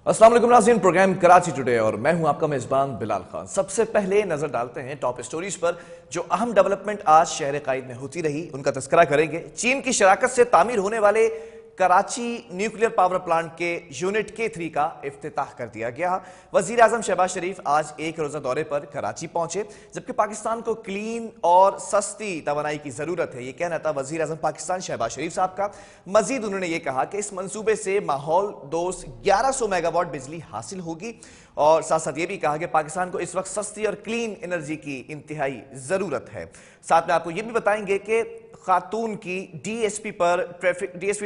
अस्सलाम वालेकुम नाज़रीन, प्रोग्राम कराची टुडे और मैं हूं आपका मेजबान बिलाल खान। सबसे पहले नजर डालते हैं टॉप स्टोरीज पर जो अहम डेवलपमेंट आज शहर कायद में होती रही, उनका तस्करा करेंगे। चीन की शराकत से तामीर होने वाले कराची न्यूक्लियर पावर प्लांट के यूनिट K3 का इफ्तिताह कर दिया गया। वजीर आजम शहबाज शरीफ आज एक रोजा दौरे पर कराची पहुंचे, जबकि पाकिस्तान को क्लीन और सस्ती तवानाई की जरूरत है, यह कहना था वजीर आजम पाकिस्तान शहबाज शरीफ साहब का। मजीद उन्होंने यह कहा कि इस मंसूबे से माहौल दोस्त 1100 मेगावाट बिजली हासिल होगी और साथ साथ यह भी कहा कि पाकिस्तान को इस वक्त सस्ती और क्लीन एनर्जी की इंतहाई जरूरत है। साथ में आपको यह भी बताएंगे कि खातून की डीएसपी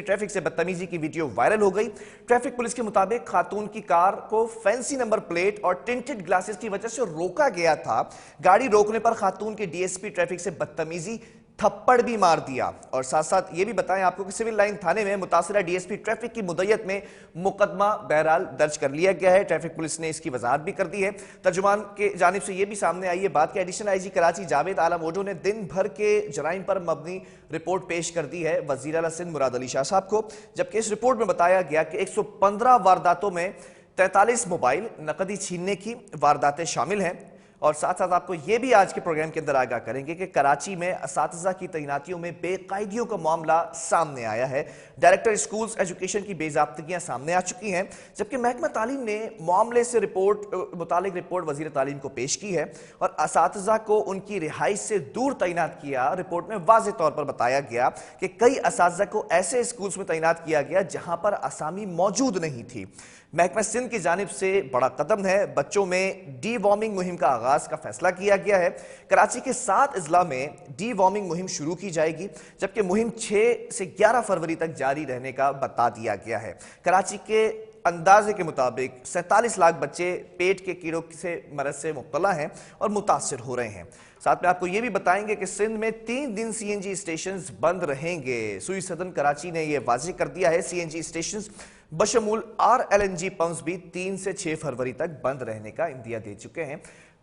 ट्रैफिक से बदतमीजी की वीडियो वायरल हो गई। ट्रैफिक पुलिस के मुताबिक खातून की कार को फैंसी नंबर प्लेट और टिंटेड ग्लासेस की वजह से रोका गया था। गाड़ी रोकने पर खातून के डीएसपी ट्रैफिक से बदतमीजी, थप्पड़ भी मार दिया। और साथ साथ ये भी बताएं आपको कि सिविल लाइन थाने में मुतासिरा डीएसपी ट्रैफिक की मुद्दत में मुकदमा बहरहाल दर्ज कर लिया गया है। ट्रैफिक पुलिस ने इसकी वजाहत भी कर दी है। तर्जुमान के जानिब से यह भी सामने आई है बात कि एडिशनल आईजी कराची जावेद आलम ओडो ने दिन भर के जराइम पर मबनी रिपोर्ट पेश कर दी है वजीर आला सिंध मुराद अली शाह साहब को, जबकि इस रिपोर्ट में बताया गया कि 115 वारदातों में 43 मोबाइल नकदी छीनने की वारदातें शामिल हैं। और साथ साथ आपको यह भी आज के प्रोग्राम के अंदर आगाह करेंगे कि कराची में असातिज़ा की तैनातियों में बेकायदियों का मामला सामने आया है। डायरेक्टर स्कूल्स एजुकेशन की बेजाब्तगियां सामने आ चुकी हैं, जबकि महकमा तालीम ने मामले से मुतालिक रिपोर्ट वजीर तालीम को पेश की है और असातिज़ा को उनकी रिहाइश से दूर तैनात किया। रिपोर्ट में वाज़ेह तौर पर बताया गया कि कई असातिज़ा को ऐसे स्कूल्स में तैनात किया गया जहां पर असामी मौजूद नहीं थी। महकमा सिंध की जानिब से बड़ा कदम है। बच्चों में डी वार्मिंग मुहिम का आगाज का फैसला किया गया है। कराची के 7 अजला में डी वार्मिंग मुहिम शुरू की जाएगी, जबकि मुहिम 6 से 11 फरवरी तक जारी रहने का बता दिया गया है। कराची के अंदाजे के मुताबिक 47 लाख बच्चे पेट के कीड़ों से मरज से मुब्तला हैं और मुतासर हो रहे हैं। साथ में आपको यह भी बताएंगे कि सिंध में 3 दिन सीएनजी स्टेशन बंद रहेंगे। सुई सदन कराची ने यह वाज़ेह कर दिया है। सीएनजी स्टेशन बशमूल RLNG पंप्स भी 3 से 6 फरवरी तक बंद रहने का इंदिया दे चुके हैं।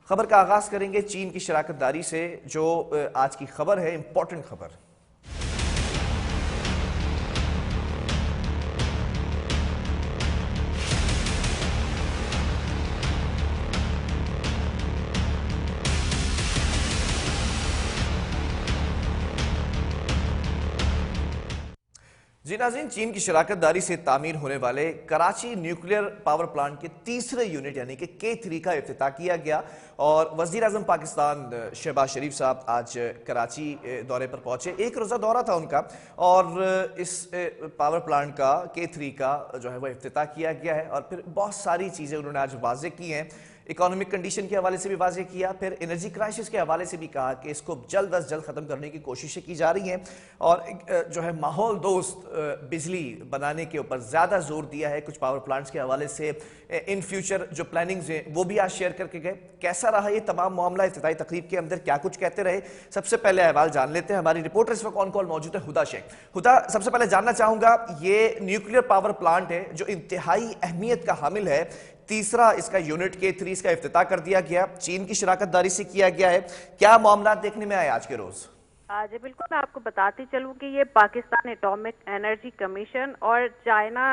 खबर का आगाज करेंगे चीन की शराकतदारी से, जो आज की खबर है, इंपॉर्टेंट खबर। जी नाज़रीन, चीन की शराकतदारी से तामीर होने वाले कराची न्यूक्लियर पावर प्लांट के तीसरे यूनिट यानी कि K3 का इफ्तिताह किया गया और वजीर आजम पाकिस्तान शहबाज शरीफ साहब आज कराची दौरे पर पहुंचे। एक रोज़ा दौरा था उनका और इस पावर प्लांट का K3 का जो है वह इफ्तिताह किया गया है और फिर बहुत सारी चीज़ें उन्होंने आज वाज़ेह की हैं। इकोनॉमिक कंडीशन के हवाले से भी वाज़ेह किया, फिर एनर्जी क्राइसिस के हवाले से भी कहा कि इसको जल्द अज जल्द ख़त्म करने की कोशिशें की जा रही हैं और जो है माहौल दोस्त बिजली बनाने के ऊपर ज़्यादा जोर दिया है। कुछ पावर प्लांट्स के हवाले से इन फ्यूचर जो प्लानिंग्स हैं वो भी आज शेयर करके गए। कैसा रहा ये तमाम मामला, इफ्तिताई तकरीब के अंदर क्या कुछ कहते रहे, सबसे पहले अहवाल जान लेते हैं। हमारी रिपोर्टर इस वक्त ऑन कॉल मौजूद है हुदा शेख। हुदा, सबसे पहले जानना चाहूंगा, ये न्यूक्लियर पावर प्लांट है जो इंतहाई अहमियत का हामिल है, तीसरा इसका यूनिट K3 इसका इफ्तिताह कर दिया गया, चीन की शराकतदारी से किया गया है। क्या मामला देखने में आए आज के रोज? जी बिल्कुल, मैं आपको बताती चलूं कि ये पाकिस्तान एटॉमिक एनर्जी कमीशन और चाइना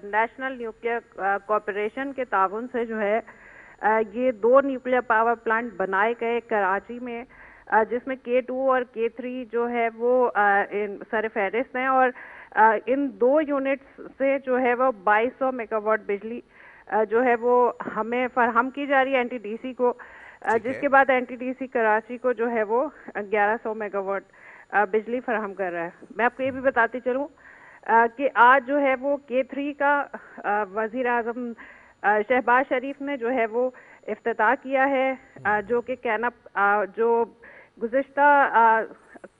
नेशनल न्यूक्लियर कॉरपोरेशन के ताउन से जो है ये 2 न्यूक्लियर पावर प्लांट बनाए गए कराची में, जिसमें K2 और K3 जो है वो सरफहरिस्त हैं और इन 2 यूनिट्स से जो है वो 2200 मेगावाट बिजली जो है वो हमें फराहम की जा रही है एनटीडीसी को, जिसके बाद एनटीडीसी कराची को जो है वो 1100 मेगावाट बिजली फराहम कर रहा है। मैं आपको ये भी बताती चलूँ कि आज जो है वो K3 का वजीर आजम शहबाज शरीफ ने जो है वो इफ्तिताह किया है, जो कि कैनप जो गुज़िश्ता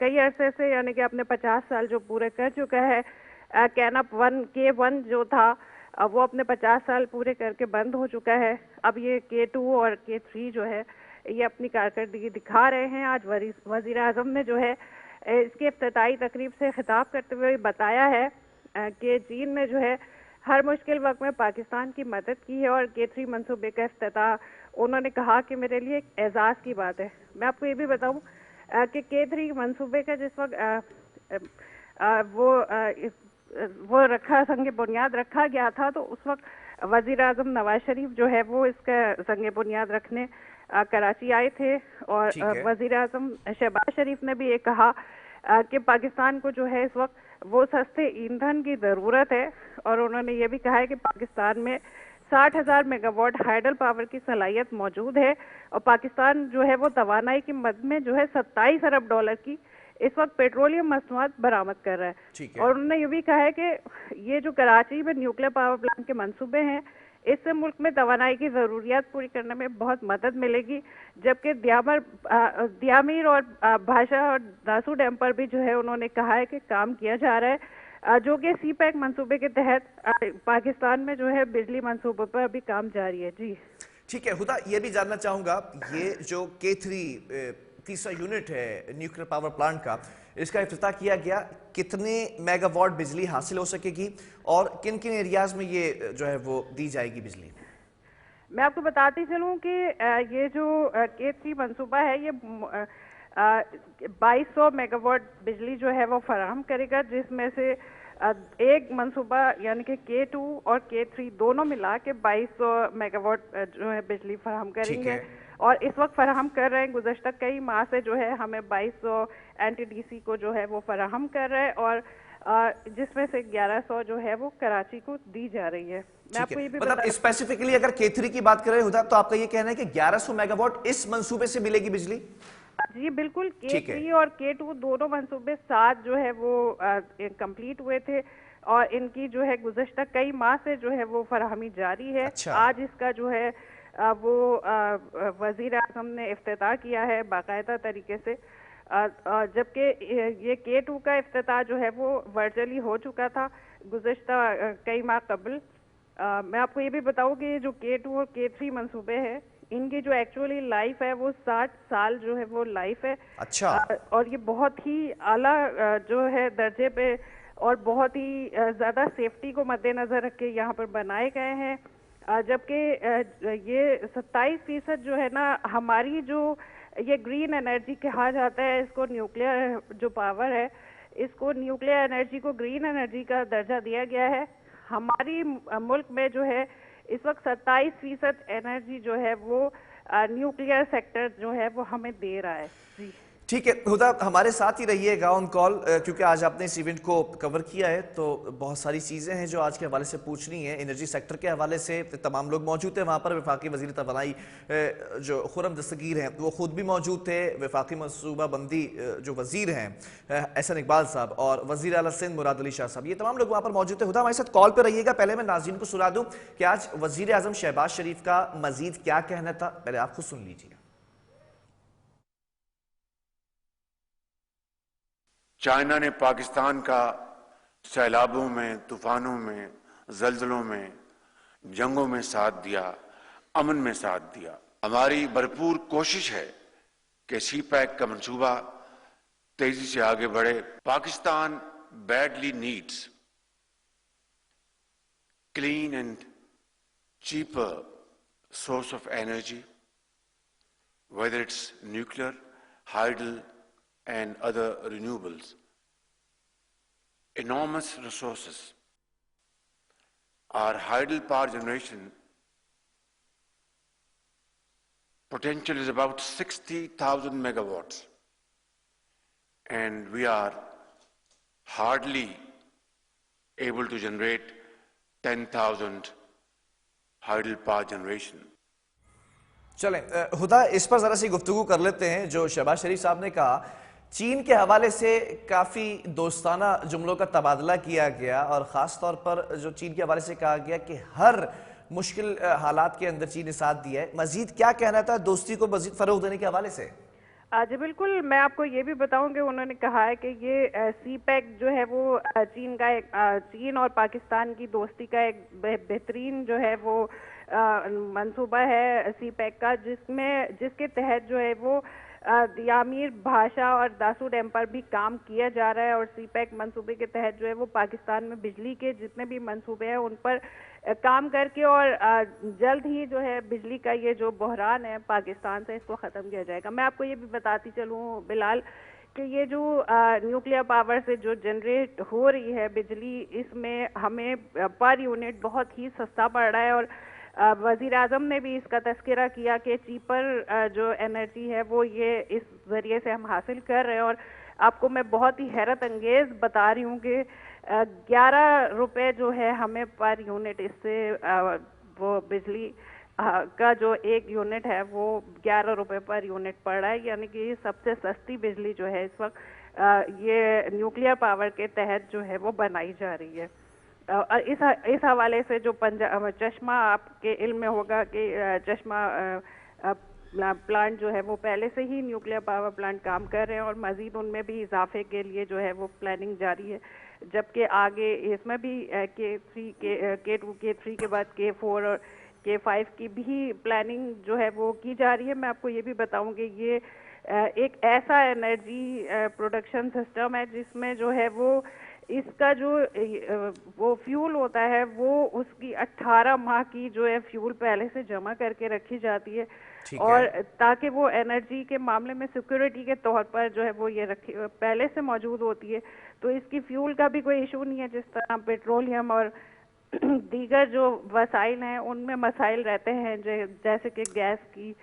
कई अरसे से यानी कि अपने 50 साल जो पूरे कर चुका है, कैनप K1 जो था वो अपने 50 साल पूरे करके बंद हो चुका है। अब ये K2 और K3 जो है ये अपनी कारकर्दगी दिखा रहे हैं। आज वजीर आजम ने जो है इसके इफ्तिताई तकरीब से खिताब करते हुए बताया है कि चीन ने जो है हर मुश्किल वक्त में पाकिस्तान की मदद की है और K3 मंसूबे का इफ्तिताह उन्होंने कहा कि मेरे लिए एक एजाज़ की बात है। मैं आपको ये भी बताऊं कि K3 मंसूबे का जिस वक्त वो वो संग बुनियाद रखा गया था, तो उस वक्त वजीर आजम नवाज शरीफ जो है वो इसका संग बुनियाद रखने कराची आए थे। और ठीक है। वजीर आजम शहबाज शरीफ ने भी ये कहा कि पाकिस्तान को जो है इस वक्त वो सस्ते ईंधन की ज़रूरत है। और उन्होंने ये भी कहा है कि पाकिस्तान में 60,000 मेगावाट हाइडल पावर की सलाहियत मौजूद है और पाकिस्तान जो है वो तवानाई की मद में जो है 27 अरब डॉलर की इस वक्त पेट्रोलियम मसनूआत बरामद कर रहा है। ठीक है। और उन्होंने ये भी कहा है कि ये जो कराची में न्यूक्लियर पावर प्लांट के मंसूबे हैं, इससे मुल्क में तवानाई की ज़रूरियात पूरी करने में बहुत मदद मिलेगी। जबकि दियामीर और भाषा और दासू डैम पर भी जो है उन्होंने कहा है कि काम किया जा रहा है, जो कि सी पैक मंसूबे के तहत पाकिस्तान में जो है बिजली मंसूबों पर भी काम जारी है। जी ठीक है हुदा, ये भी जानना चाहूंगा, ये जो K3 तीसरा यूनिट है न्यूक्लियर पावर प्लांट का, इसका इफ्तिताह किया गया, कितने मेगावाट बिजली हासिल हो सकेगी और किन किन एरियाज में ये जो है वो दी जाएगी बिजली? मैं आपको बताती चलूं कि ये जो K3 मंसूबा है ये 2200 मेगावाट बिजली जो है वो फराहम करेगा, जिसमें से एक मंसूबा यानी कि K2 और K3 दोनों मिला के 2200 मेगावाट जो है बिजली फराहम करेंगे। और इस वक्त फराहम कर रहे हैं, गुज़श्ता कई माह से जो है हमें 2200 NTDC को जो है वो फराहम कर रहे हैं और जिसमें से 1100 जो है वो कराची को दी जा रही है। मैं आपको ये भी मतलब स्पेसिफिकली अगर K3 की बात करें हुदा, तो आपका ये कहना है कि 1100 मेगावाट इस मंसूबे से मिलेगी बिजली? जी बिल्कुल, K3 और K2 दोनों मंसूबे साथ जो है वो कंप्लीट हुए थे और इनकी जो है गुज़श्ता कई माह से जो है वो फराहमी जारी है। अच्छा। आज इसका जो है वो वजीर आज़म ने इफ्तिताह किया है बाकायदा तरीके से, जबकि ये K2 का इफ्तिताह जो है वो वर्चुअली हो चुका था गुज़श्ता कई माह कबल। मैं आपको ये भी बताऊं कि जो K2 और K3 मंसूबे हैं, इनकी जो एक्चुअली लाइफ है वो 60 साल जो है वो लाइफ है। अच्छा। और ये बहुत ही आला जो है दर्जे पे और बहुत ही ज़्यादा सेफ्टी को मद्देनज़र रख के यहाँ पर बनाए गए हैं। जबकि ये 27% जो है ना, हमारी जो ये ग्रीन एनर्जी कहा जाता है, इसको न्यूक्लियर जो पावर है, इसको न्यूक्लियर एनर्जी को ग्रीन एनर्जी का दर्जा दिया गया है। हमारी मुल्क में जो है इस वक्त 27% एनर्जी जो है वो न्यूक्लियर सेक्टर जो है वो हमें दे रहा है। जी ठीक है हुदा, हमारे साथ ही रहिएगा ऑन कॉल, क्योंकि आज आपने इस इवेंट को कवर किया है तो बहुत सारी चीज़ें हैं जो आज के हवाले से पूछनी है। एनर्जी सेक्टर के हवाले से तमाम लोग मौजूद थे वहाँ पर। वफाकी वज़ीर तवानाई जो खुर्रम दस्तगीर हैं वो ख़ुद भी मौजूद थे, वफाकी मनसूबा बंदी जो वज़ीर हैं एहसन इकबाल साहब और वज़ीर आला सिंध मुराद अली शाह साहब, ये तमाम लोग वहाँ पर मौजूद थे। हुदा हमारे साथ कॉल पर रहिएगा। पहले मैं नाज़रीन को सुना दूँ कि आज वज़ीर आज़म शहबाज शरीफ का मज़ीद क्या कहना था, पहले आप खुद सुन लीजिए। चाइना ने पाकिस्तान का सैलाबों में, तूफानों में, जल्जलों में, जंगों में साथ दिया, अमन में साथ दिया। हमारी भरपूर कोशिश है कि सी पैक का मंसूबा तेजी से आगे बढ़े। Pakistan badly needs clean and cheaper source of energy, whether it's nuclear, hydel, and other renewables. Enormous resources. Our hydel power generation potential is about 60,000 megawatts, and we are hardly able to generate 10,000 hydel power generation. चलें हुदा, इस पर ज़रा सी गुफ्तगू कर लेते हैं। जो शहबाज शरीफ साहब ने कहा, चीन के हवाले से काफ़ी दोस्ताना जुमलों का तबादला किया गया और ख़ास तौर पर जो चीन के हवाले से कहा गया कि हर मुश्किल हालात के अंदर चीन ने साथ दिया है। मज़ीद क्या कहना था दोस्ती को मज़ीद फ़रोग़ देने के हवाले से? जी बिल्कुल, मैं आपको ये भी बताऊं कि उन्होंने कहा है कि ये सी पैक जो है वो चीन का एक चीन और पाकिस्तान की दोस्ती का एक बेहतरीन जो है वो मंसूबा है सी पैक का, जिसके तहत जो है वो दियामीर, भाषा और दासू डैम पर भी काम किया जा रहा है। और सी पैक मंसूबे के तहत जो है वो पाकिस्तान में बिजली के जितने भी मंसूबे हैं उन पर काम करके और जल्द ही जो है बिजली का ये जो बहरान है पाकिस्तान से, इसको ख़त्म किया जाएगा। मैं आपको ये भी बताती चलूँ बिलाल कि ये जो न्यूक्लियर पावर से जो जनरेट हो रही है बिजली, इसमें हमें पर यूनिट बहुत ही सस्ता पड़ रहा है। और वजीर आजम ने भी इसका तस्करा किया कि चीपर जो एनर्जी है वो ये इस जरिए से हम हासिल कर रहे हैं। और आपको मैं बहुत ही हैरत अंगेज बता रही हूँ कि 11 रुपए जो है हमें पर यूनिट इससे वो बिजली का जो एक यूनिट है वो 11 रुपए पर यूनिट पड़ रहा है, यानी कि सबसे सस्ती बिजली जो है इस वक्त ये न्यूक्लियर पावर के तहत जो है वो बनाई जा रही है। इस हवाले से जो चश्मा, आपके इल्म में होगा कि चश्मा प्लांट जो है वो पहले से ही न्यूक्लियर पावर प्लांट काम कर रहे हैं और मजीद उनमें भी इजाफे के लिए जो है वो प्लानिंग जारी है। जबकि आगे इसमें भी K3 K2 K3 के बाद K4 और K5 की भी प्लानिंग जो है वो की जा रही है। मैं आपको ये भी बताऊंगी ये एक ऐसा एनर्जी प्रोडक्शन सिस्टम है जिसमें जो है वो इसका जो वो फ्यूल होता है वो उसकी 18 माह की जो है फ्यूल पहले से जमा करके रखी जाती है, और ताकि वो एनर्जी के मामले में सिक्योरिटी के तौर पर जो है वो ये रखी पहले से मौजूद होती है। तो इसकी फ्यूल का भी कोई इशू नहीं है। जिस तरह पेट्रोलियम और दीगर जो वसाइल हैं उनमें मसाइल रहते हैं, जैसे कि गैस की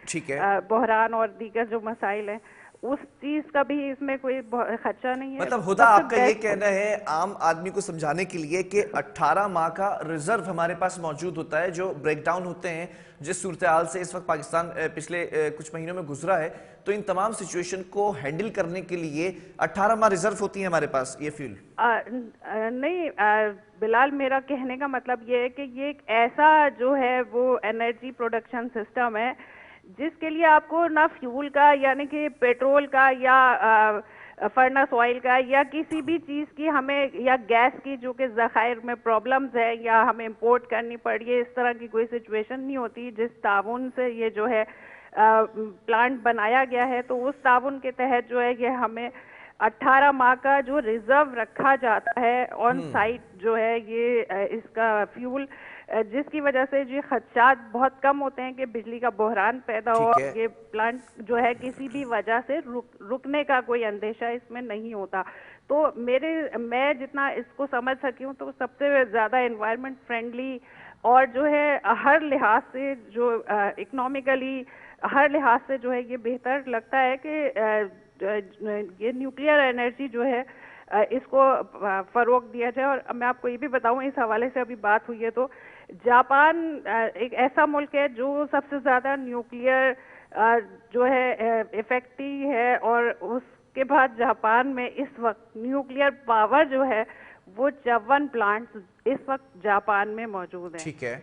बहरान और दीगर जो मसाइल हैं, उस चीज का भी इसमें कोई खर्चा नहीं है। मतलब हुदा आपका ये कहना है आम आदमी को समझाने के लिए कि 18 माह का रिजर्व हमारे पास मौजूद होता है, जो ब्रेकडाउन होते हैं जिस सूरत हाल से इस वक्त पाकिस्तान पिछले कुछ महीनों में गुजरा है, तो इन तमाम सिचुएशन को हैंडल करने के लिए 18 माह रिजर्व होती है हमारे पास ये फ्यूल। नहीं बिलाल, मेरा कहने का मतलब ये है कि ये एक ऐसा जो है वो एनर्जी प्रोडक्शन सिस्टम है जिसके लिए आपको ना फ्यूल का यानी कि पेट्रोल का या फर्नेस ऑयल का या किसी भी चीज़ की हमें, या गैस की जो कि ज़खायर में प्रॉब्लम्स है या हमें इंपोर्ट करनी पड़ी है, इस तरह की कोई सिचुएशन नहीं होती। जिस ताउन से ये जो है प्लांट बनाया गया है, तो उस ताउन के तहत जो है ये हमें 18 माह का जो रिजर्व रखा जाता है ऑन साइट जो है ये इसका फ्यूल, जिसकी वजह से जो खदशात बहुत कम होते हैं कि बिजली का बहरान पैदा हो। ये प्लांट जो है किसी भी वजह से रुकने का कोई अंदेशा इसमें नहीं होता। तो मैं जितना इसको समझ सकी हूँ तो सबसे ज़्यादा एनवायरनमेंट फ्रेंडली और जो है हर लिहाज से जो इकोनॉमिकली हर लिहाज से जो है ये बेहतर लगता है कि ये न्यूक्लियर एनर्जी जो है इसको फरोग दिया जाए। और मैं आपको ये भी बताऊं, इस हवाले से अभी बात हुई है तो जापान एक ऐसा मुल्क है जो सबसे ज़्यादा न्यूक्लियर जो है इफेक्टिव है, और उसके बाद जापान में इस वक्त न्यूक्लियर पावर जो है वो 54 प्लांट्स इस वक्त जापान में मौजूद हैं। ठीक है।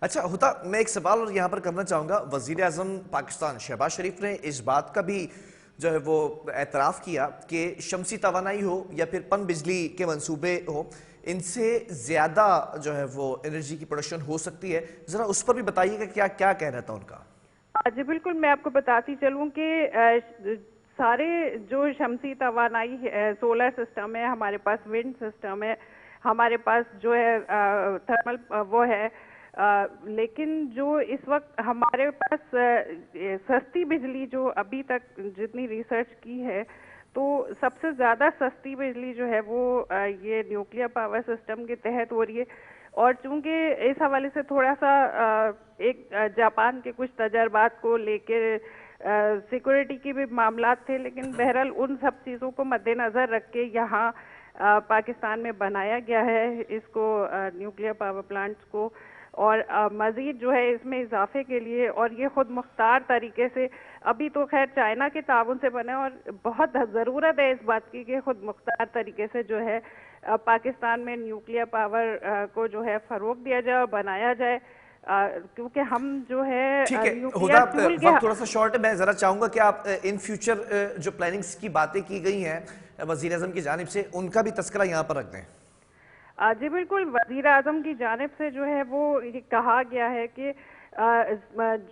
अच्छा हुदा, मैं एक सवाल और यहाँ पर करना चाहूँगा। वज़ीर आज़म पाकिस्तान शहबाज शरीफ ने इस बात का भी जो है वो एतराफ़ किया कि शमसी तवानाई हो या फिर पन बिजली के मंसूबे हो, इनसे ज़्यादा जो है वो एनर्जी की प्रोडक्शन हो सकती है। ज़रा उस पर भी बताइएगा क्या क्या कहना था उनका। जी बिल्कुल, मैं आपको बताती चलूँ कि सारे जो शमसी तवानाई सोलर सिस्टम है, हमारे पास विंड सिस्टम है, हमारे पास जो है थर्मल वो है, लेकिन जो इस वक्त हमारे पास सस्ती बिजली जो अभी तक जितनी रिसर्च की है तो सबसे ज़्यादा सस्ती बिजली जो है वो ये न्यूक्लियर पावर सिस्टम के तहत हो रही है। और चूंकि इस हवाले से थोड़ा सा एक जापान के कुछ तजर्बात को लेकर सिक्योरिटी के भी मामला थे, लेकिन बहरहाल उन सब चीज़ों को मद्देनज़र रख के यहाँ पाकिस्तान में बनाया गया है इसको न्यूक्लियर पावर प्लांट्स को। और मज़ीद जो है इसमें इजाफे के लिए, और ये खुद मुख्तार तरीके से, अभी तो खैर चाइना के ताउन से बने, और बहुत ज़रूरत है इस बात की कि खुद मुख्तार तरीके से जो है पाकिस्तान में न्यूक्लियर पावर को जो है फ़रोग दिया जाए और बनाया जाए, क्योंकि हम जो है ठीक है हुदा, वक्त थोड़ा सा शॉर्ट है। मैं ज़रा चाहूँगा कि आप इन फ्यूचर जो प्लानिंग्स की बातें की गई हैं वज़ीर आज़म की जानिब से, उनका भी तस्करा यहाँ पर रख दें। जी बिल्कुल, वज़ीर आज़म की जानिब से जो है वो ये कहा गया है कि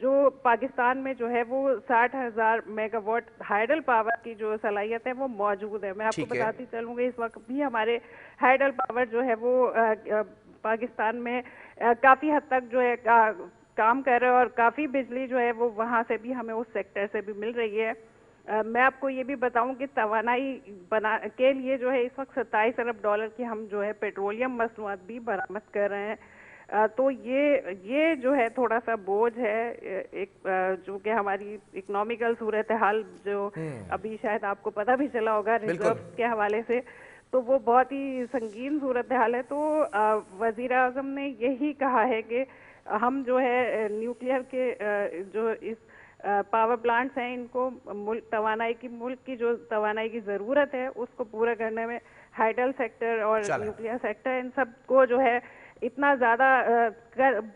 जो पाकिस्तान में जो है वो 60,000 मेगावाट हाइडल पावर की जो सलाहियत है वो मौजूद है। मैं आपको बताती चलूँगी इस वक्त भी हमारे हाइडल पावर जो है वो पाकिस्तान में काफ़ी हद तक जो है काम कर रहे हैं, और काफ़ी बिजली जो है वो वहाँ से भी हमें उस सेक्टर से भी मिल रही है। मैं आपको ये भी बताऊं कि तवानाई बना के लिए जो है इस वक्त 27 अरब डॉलर की हम जो है पेट्रोलियम मसनूआत भी बरामद कर रहे हैं। तो ये जो है थोड़ा सा बोझ है, जो कि हमारी इकोनॉमिकल सूरत हाल जो अभी शायद आपको पता भी चला होगा रिजर्व के हवाले से, तो वो बहुत ही संगीन सूरत हाल है। तो वजीर आजम ने यही कहा है कि हम जो है न्यूक्लियर के जो इस पावर प्लांट्स हैं इनको मुल्क की जो तवानाई की ज़रूरत है उसको पूरा करने में हाइडल सेक्टर और न्यूक्लियर सेक्टर इन सब को जो है इतना ज़्यादा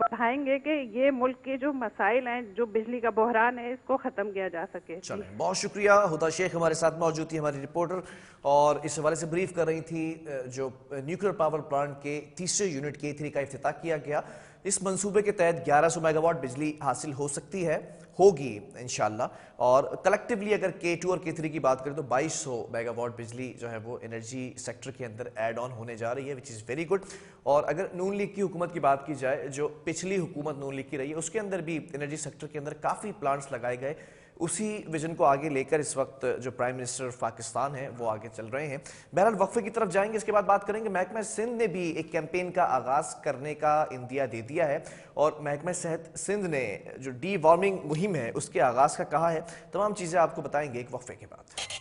बढ़ाएंगे कि ये मुल्क के जो मसाइल हैं, जो बिजली का बहरान है, इसको ख़त्म किया जा सके। चलें, बहुत शुक्रिया। हुदा शेख हमारे साथ मौजूद थी, हमारी रिपोर्टर, और इस हवाले से ब्रीफ कर रही थी जो न्यूक्लियर पावर प्लांट के तीसरे यूनिट K3 का इफ्तिताह किया गया। इस मंसूबे के तहत 1100 मेगावाट बिजली हासिल हो सकती है, होगी इंशाल्लाह, और कलेक्टिवली अगर K2 और K3 की बात करें तो 2200 मेगावाट बिजली जो है वो एनर्जी सेक्टर के अंदर ऐड ऑन होने जा रही है, विच इज़ वेरी गुड। और अगर नून लीग की हुकूमत की बात की जाए, जो पिछली हुकूमत नून लीग की रही है, उसके अंदर भी एनर्जी सेक्टर के अंदर काफ़ी प्लांट्स लगाए गए। उसी विजन को आगे लेकर इस वक्त जो प्राइम मिनिस्टर पाकिस्तान है वो आगे चल रहे हैं। बहरहाल वक्फे की तरफ जाएंगे, इसके बाद बात करेंगे। महकमा सिंध ने भी एक कैंपेन का आगाज करने का इंदिया दे दिया है, और महकमा सेहत सिंध ने जो डी वार्मिंग मुहिम है उसके आगाज का कहा है। तमाम चीज़ें आपको बताएंगे एक वक्फे के बाद।